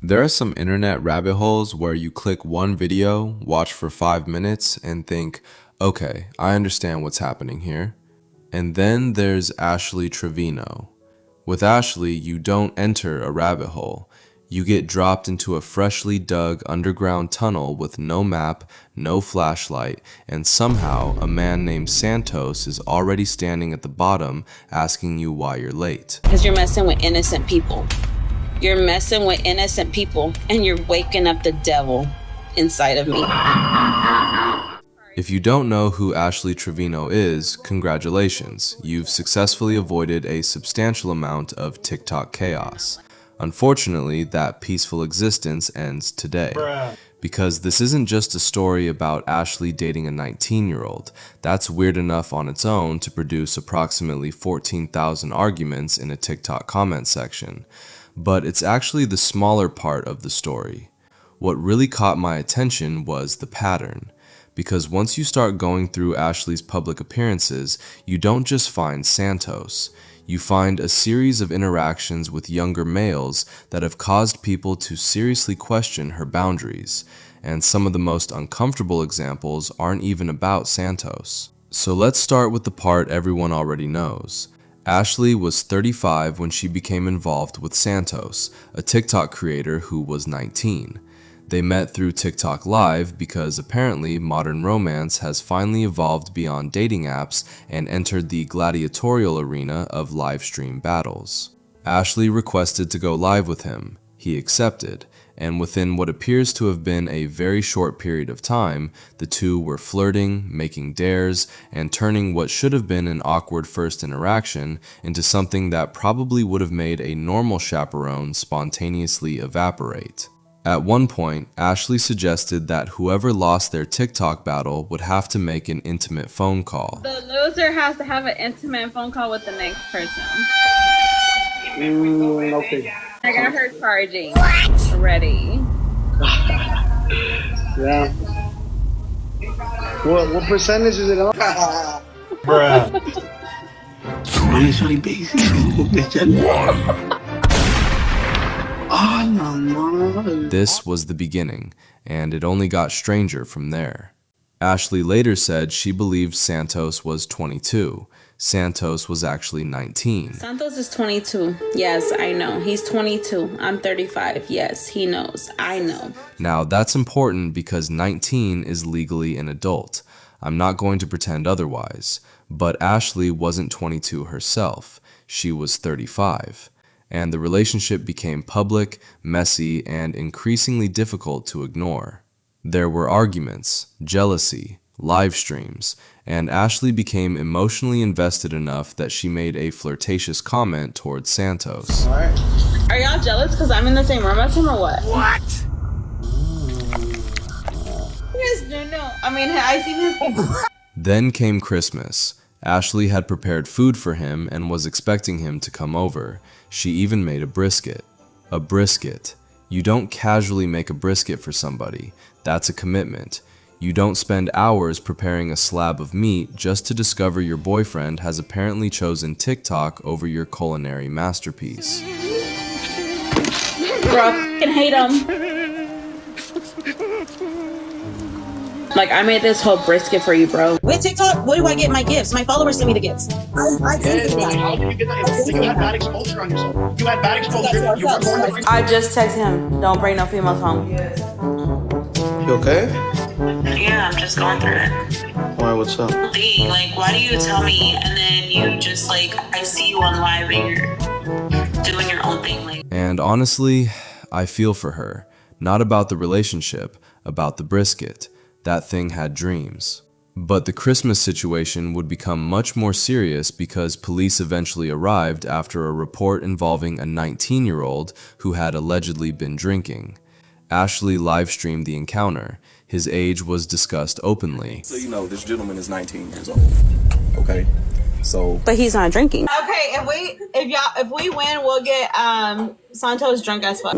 There are some internet rabbit holes where you click one video, watch for 5 minutes, and think, okay, I understand what's happening here. And then there's Ashley Trevino. With Ashley, you don't enter a rabbit hole. You get dropped into a freshly dug underground tunnel with no map, no flashlight, and somehow a man named Santos is already standing at the bottom asking you why you're late. Because you're messing with innocent people. You're messing with innocent people, and you're waking up the devil inside of me. If you don't know who Ashley Trevino is, congratulations. You've successfully avoided a substantial amount of TikTok chaos. Unfortunately, that peaceful existence ends today. Because this isn't just a story about Ashley dating a 19-year-old. That's weird enough on its own to produce approximately 14,000 arguments in a TikTok comment section. But it's actually the smaller part of the story. What really caught my attention was the pattern. Because once you start going through Ashley's public appearances, you don't just find Santos. You find a series of interactions with younger males that have caused people to seriously question her boundaries, and some of the most uncomfortable examples aren't even about Santos. So let's start with the part everyone already knows. Ashley was 35 when she became involved with Santos, a TikTok creator who was 19. They met through TikTok Live because apparently modern romance has finally evolved beyond dating apps and entered the gladiatorial arena of live stream battles. Ashley requested to go live with him. He accepted, and within what appears to have been a very short period of time, the two were flirting, making dares, and turning what should have been an awkward first interaction into something that probably would have made a normal chaperone spontaneously evaporate. At one point, Ashley suggested that whoever lost their TikTok battle would have to make an intimate phone call. The loser has to have an intimate phone call with the next person. Okay. I got her charging. What? Ready. Yeah. What percentage is it on? Bruh. 20 basic. Oh, no. This was the beginning, and it only got stranger from there. Ashley later said she believed Santos was 22. Santos was actually 19. Santos is 22. Yes, I know. He's 22. I'm 35. Yes, he knows. I know. Now, that's important because 19 is legally an adult. I'm not going to pretend otherwise. But Ashley wasn't 22 herself. She was 35. And the relationship became public, messy, and increasingly difficult to ignore. There were arguments, jealousy, live streams, and Ashley became emotionally invested enough that she made a flirtatious comment towards Santos. Are y'all jealous because I'm in the same room as him or what? What? Yes, no. I mean, I seen his... Then came Christmas. Ashley had prepared food for him and was expecting him to come over. She even made a brisket. A brisket. You don't casually make a brisket for somebody. That's a commitment. You don't spend hours preparing a slab of meat just to discover your boyfriend has apparently chosen TikTok over your culinary masterpiece. Bro, I can hate him. Like, I made this whole brisket for you, bro. With TikTok, where do I get my gifts? My followers send me the gifts. I Yes, how do you get that? You had bad exposure on yourself. You had bad exposure. You were born with... I just text him, don't bring no females home. You okay? Yeah, I'm just going through it. Why, what's up? Like, why do you tell me and then you just, like, I see you on live and you're doing your own thing, like. And honestly, I feel for her. Not about the relationship, about the brisket. That thing had dreams. But the Christmas situation would become much more serious because police eventually arrived after a report involving a 19-year-old who had allegedly been drinking. Ashley live-streamed the encounter. His age was discussed openly. So you know, this gentleman is 19 years old, okay? So... But he's not drinking. Okay, if we win, we'll get Santos drunk as fuck.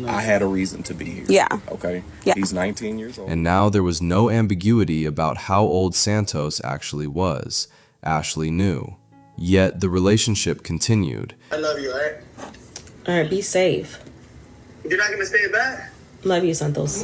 I had a reason to be here. Yeah. Okay? Yeah. He's 19 years old. And now there was no ambiguity about how old Santos actually was. Ashley knew. Yet the relationship continued. I love you, alright? Alright, be safe. You're not gonna stay back? Love you, Santos.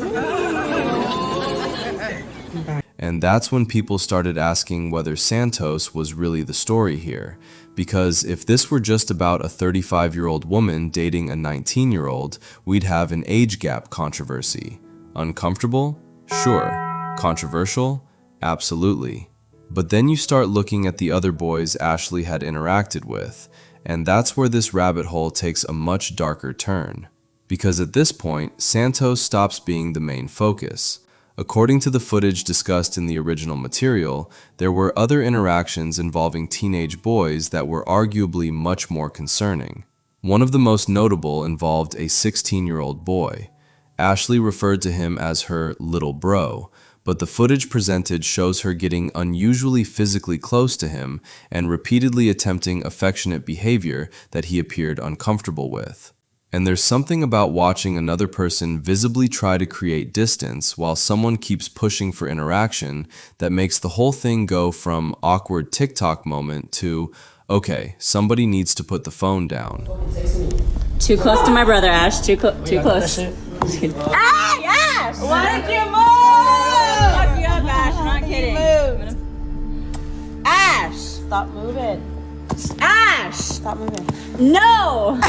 And that's when people started asking whether Santos was really the story here. Because if this were just about a 35-year-old woman dating a 19-year-old, we'd have an age gap controversy. Uncomfortable? Sure. Controversial? Absolutely. But then you start looking at the other boys Ashley had interacted with, and that's where this rabbit hole takes a much darker turn. Because at this point, Santos stops being the main focus. According to the footage discussed in the original material, there were other interactions involving teenage boys that were arguably much more concerning. One of the most notable involved a 16-year-old boy. Ashley referred to him as her little bro, but the footage presented shows her getting unusually physically close to him and repeatedly attempting affectionate behavior that he appeared uncomfortable with. And there's something about watching another person visibly try to create distance while someone keeps pushing for interaction that makes the whole thing go from awkward TikTok moment to, okay, somebody needs to put the phone down. Too close to my brother, Ash. Too close. Hey, Ash! Why did you move? Fuck you up, Ash. I'm not kidding. Ash! Stop moving. Ash! Stop moving. No!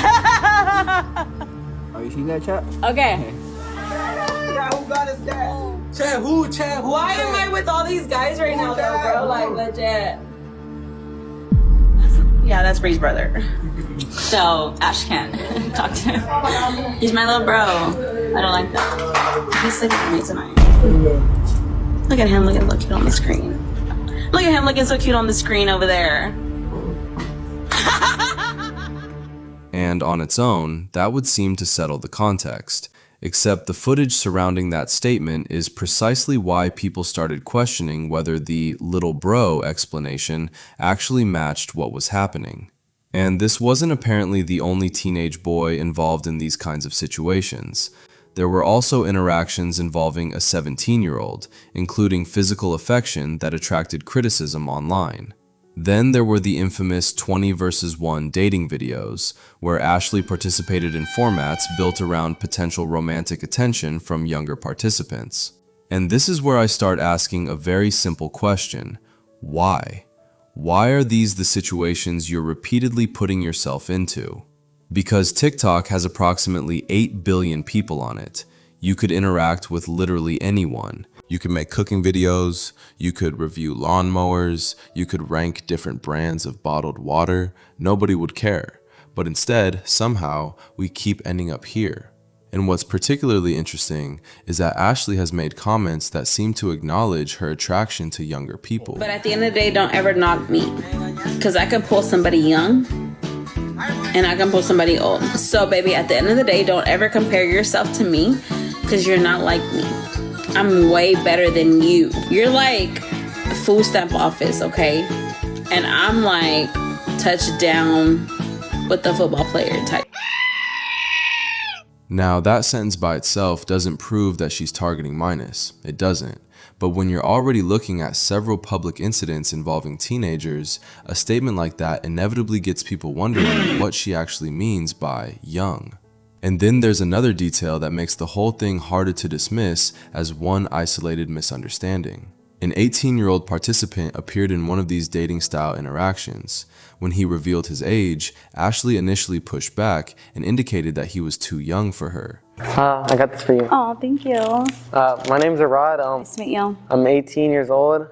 Are you seeing that, chat? Okay. Yeah, who got us that? Chat, who? Why am I with all these guys right now, though, bro? Like, legit. Yeah, that's Bree's brother. So, Ash can't talk to him. He's my little bro. I don't like that. He's sleeping with me tonight. Look at him looking so cute on the screen. Look at him looking so cute on the screen over there. And on its own, that would seem to settle the context. Except the footage surrounding that statement is precisely why people started questioning whether the little bro explanation actually matched what was happening. And this wasn't apparently the only teenage boy involved in these kinds of situations. There were also interactions involving a 17-year-old, including physical affection that attracted criticism online. Then there were the infamous 20 versus 1 dating videos, where Ashley participated in formats built around potential romantic attention from younger participants. And this is where I start asking a very simple question: why? Why are these the situations you're repeatedly putting yourself into? Because TikTok has approximately 8 billion people on it. You could interact with literally anyone. You could make cooking videos, you could review lawnmowers, you could rank different brands of bottled water. Nobody would care. But instead, somehow, we keep ending up here. And what's particularly interesting is that Ashley has made comments that seem to acknowledge her attraction to younger people. But at the end of the day, don't ever knock me. Because I can pull somebody young and I can pull somebody old. So baby, at the end of the day, don't ever compare yourself to me because you're not like me. I'm way better than you. You're like a food stamp office, okay? And I'm like touchdown with the football player type. Now, that sentence by itself doesn't prove that she's targeting minors. It doesn't. But when you're already looking at several public incidents involving teenagers, a statement like that inevitably gets people wondering what she actually means by young. And then there's another detail that makes the whole thing harder to dismiss as one isolated misunderstanding. An 18-year-old participant appeared in one of these dating-style interactions. When he revealed his age, Ashley initially pushed back and indicated that he was too young for her. I got this for you. Oh, thank you. My name's Arad. Nice to meet you. I'm 18 years old.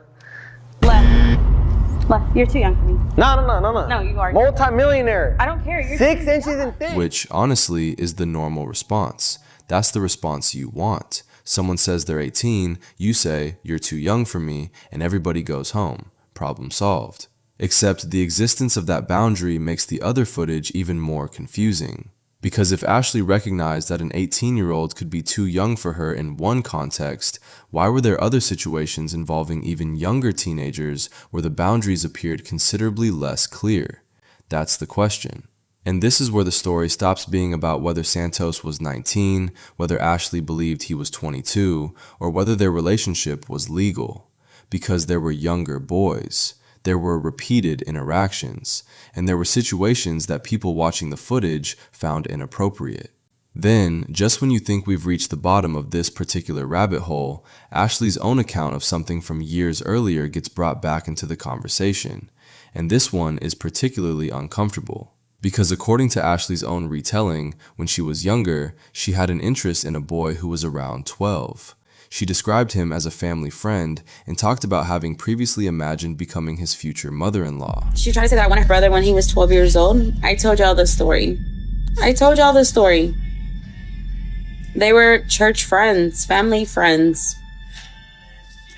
Left. You're too young for me. No. No, you are. Multi-millionaire. I don't care. You're 6 inches in thick. Which, honestly, is the normal response. That's the response you want. Someone says they're 18, you say, you're too young for me, and everybody goes home. Problem solved. Except the existence of that boundary makes the other footage even more confusing. Because if Ashley recognized that an 18-year-old could be too young for her in one context, why were there other situations involving even younger teenagers where the boundaries appeared considerably less clear? That's the question. And this is where the story stops being about whether Santos was 19, whether Ashley believed he was 22, or whether their relationship was legal. Because there were younger boys. There were repeated interactions, and there were situations that people watching the footage found inappropriate. Then, just when you think we've reached the bottom of this particular rabbit hole, Ashley's own account of something from years earlier gets brought back into the conversation. And this one is particularly uncomfortable. Because according to Ashley's own retelling, when she was younger, she had an interest in a boy who was around 12. She described him as a family friend and talked about having previously imagined becoming his future mother-in-law. She tried to say that I wanted her brother when he was 12 years old. I told y'all this story. They were church friends, family friends.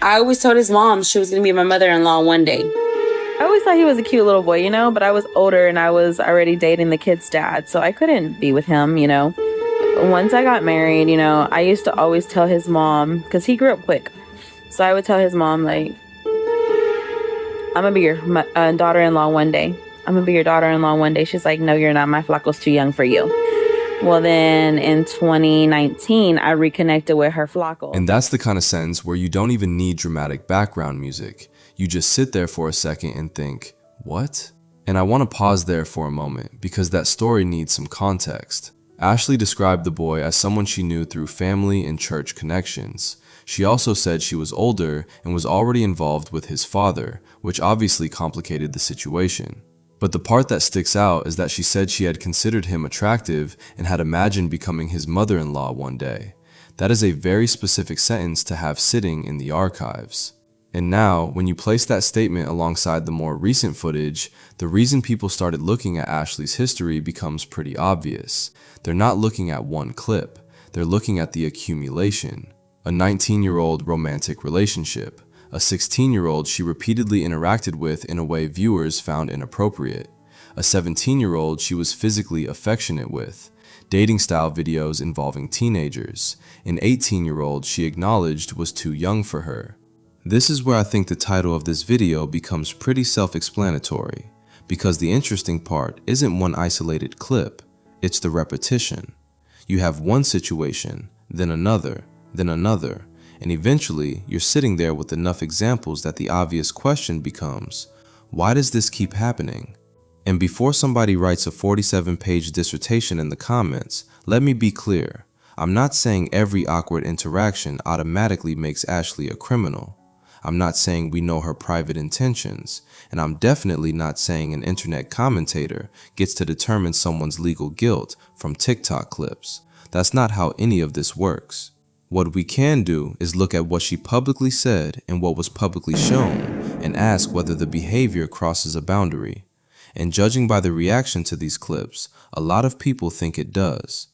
I always told his mom she was going to be my mother-in-law one day. I always thought he was a cute little boy, but I was older and I was already dating the kid's dad, so I couldn't be with him, Once I got married, I used to always tell his mom, because he grew up quick. So I would tell his mom, like, I'm going to be your daughter-in-law one day. She's like, no, you're not. My flaco's too young for you. Well, then in 2019, I reconnected with her flaco. And that's the kind of sentence where you don't even need dramatic background music. You just sit there for a second and think, what? And I want to pause there for a moment because that story needs some context. Ashley described the boy as someone she knew through family and church connections. She also said she was older and was already involved with his father, which obviously complicated the situation. But the part that sticks out is that she said she had considered him attractive and had imagined becoming his mother-in-law one day. That is a very specific sentence to have sitting in the archives. And now, when you place that statement alongside the more recent footage, the reason people started looking at Ashley's history becomes pretty obvious. They're not looking at one clip, they're looking at the accumulation. A 19-year-old romantic relationship, a 16-year-old she repeatedly interacted with in a way viewers found inappropriate, a 17-year-old she was physically affectionate with, dating-style videos involving teenagers, an 18-year-old she acknowledged was too young for her. This is where I think the title of this video becomes pretty self-explanatory, because the interesting part isn't one isolated clip, it's the repetition. You have one situation, then another, and eventually you're sitting there with enough examples that the obvious question becomes, why does this keep happening? And before somebody writes a 47-page dissertation in the comments, let me be clear. I'm not saying every awkward interaction automatically makes Ashley a criminal. I'm not saying we know her private intentions, and I'm definitely not saying an internet commentator gets to determine someone's legal guilt from TikTok clips. That's not how any of this works. What we can do is look at what she publicly said and what was publicly shown and ask whether the behavior crosses a boundary. And judging by the reaction to these clips, a lot of people think it does.